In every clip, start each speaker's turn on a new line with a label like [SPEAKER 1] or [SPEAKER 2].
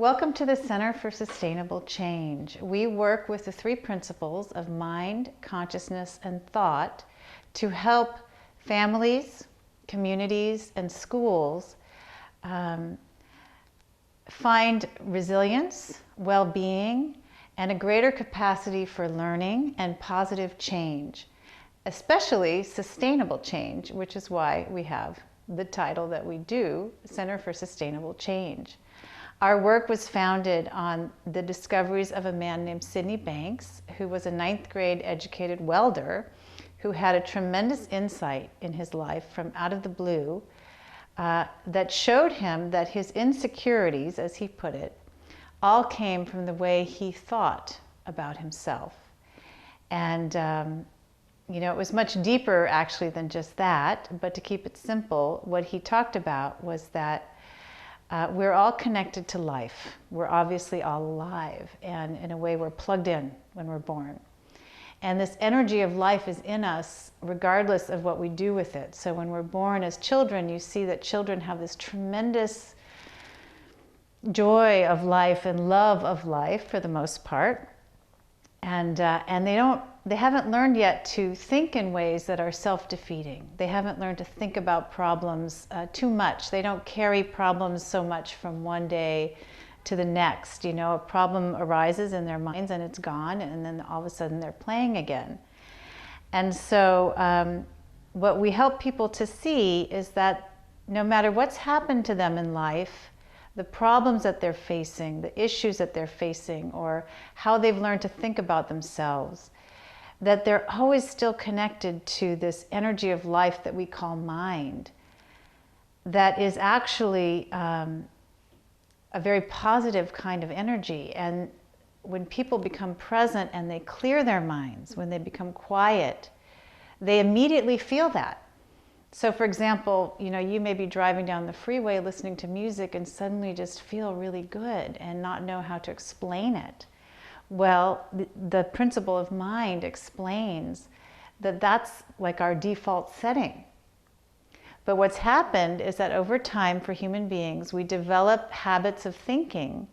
[SPEAKER 1] Welcome to the Center for Sustainable Change. We work with the three principles of mind, consciousness, and thought to help families, communities, and schools find resilience, well-being, and a greater capacity for learning and positive change, especially sustainable change, which is why we have the title that we do, Center for Sustainable Change. Our work was founded on the discoveries of a man named Sydney Banks, who was a 9th grade educated welder who had a tremendous insight in his life from out of the blue that showed him that his insecurities, as he put it, all came from the way he thought about himself. And it was much deeper actually than just that, but to keep it simple, what he talked about was that we're all connected to life. We're obviously all alive, and in a way we're plugged in when we're born. And this energy of life is in us regardless of what we do with it. So when we're born as children, you see that children have this tremendous joy of life and love of life for the most part. And they haven't learned yet to think in ways that are self-defeating. They haven't learned to think about problems too much. They don't carry problems so much from one day to the next. A problem arises in their minds and it's gone, and then all of a sudden they're playing again. And so what we help people to see is that no matter what's happened to them in life, the problems that they're facing, the issues that they're facing, or how they've learned to think about themselves, that they're always still connected to this energy of life that we call mind, that is actually a very positive kind of energy. And when people become present and they clear their minds, when they become quiet, they immediately feel that. So for example, you may be driving down the freeway listening to music and suddenly just feel really good and not know how to explain it. Well, the principle of mind explains that that's like our default setting. But what's happened is that over time for human beings, we develop habits of thinking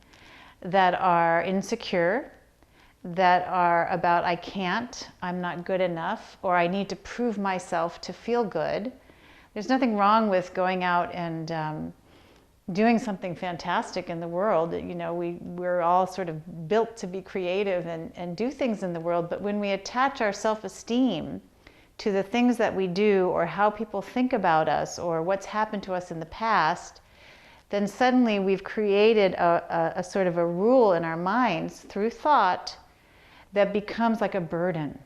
[SPEAKER 1] that are insecure, that are about I can't, I'm not good enough, or I need to prove myself to feel good. There's nothing wrong with going out and doing something fantastic in the world. We're all sort of built to be creative and do things in the world, but when we attach our self-esteem to the things that we do or how people think about us or what's happened to us in the past, then suddenly we've created a sort of a rule in our minds through thought that becomes like a burden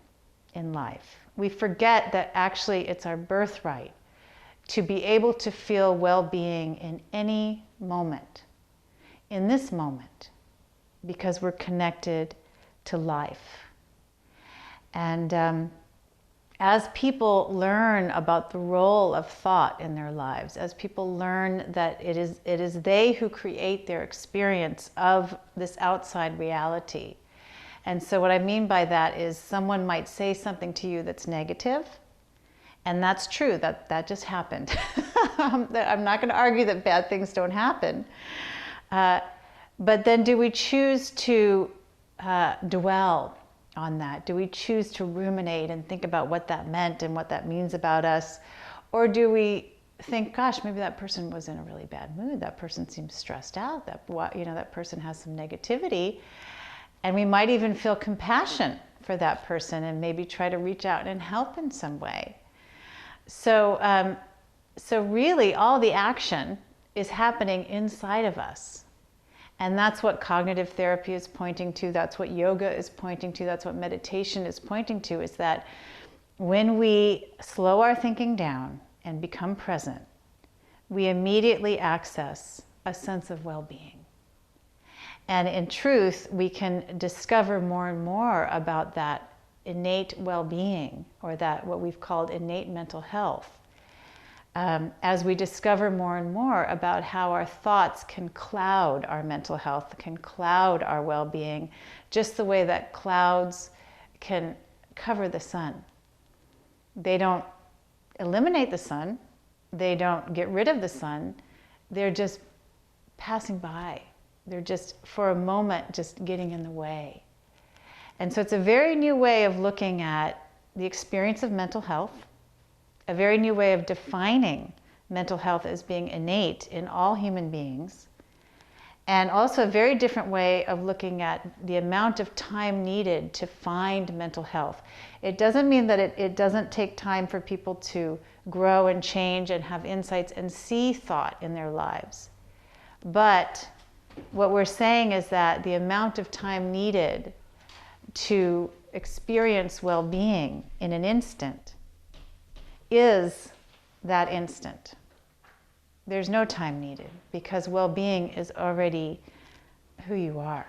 [SPEAKER 1] in life. We forget that actually it's our birthright to be able to feel well-being in any moment, in this moment, because we're connected to life. And as people learn about the role of thought in their lives, as people learn that it is they who create their experience of this outside reality. And so what I mean by that is someone might say something to you that's negative, and that's true, that just happened. I'm not going to argue that bad things don't happen. But then do we choose to dwell on that? Do we choose to ruminate and think about what that meant and what that means about us? Or do we think, gosh, maybe that person was in a really bad mood. That person seems stressed out. That person has some negativity. And we might even feel compassion for that person and maybe try to reach out and help in some way. So really all the action is happening inside of us. And that's what cognitive therapy is pointing to. That's what yoga is pointing to. That's what meditation is pointing to, is that when we slow our thinking down and become present, we immediately access a sense of well-being. And in truth, we can discover more and more about that innate well-being, or that what we've called innate mental health, as we discover more and more about how our thoughts can cloud our mental health, can cloud our well-being, just the way that clouds can cover the sun. They don't eliminate the sun, they don't get rid of the sun, they're just passing by. They're just, for a moment, just getting in the way. And so it's a very new way of looking at the experience of mental health, a very new way of defining mental health as being innate in all human beings, and also a very different way of looking at the amount of time needed to find mental health. It doesn't mean that it doesn't take time for people to grow and change and have insights and see thought in their lives. But what we're saying is that the amount of time needed to experience well-being in an instant is that instant. There's no time needed because well-being is already who you are.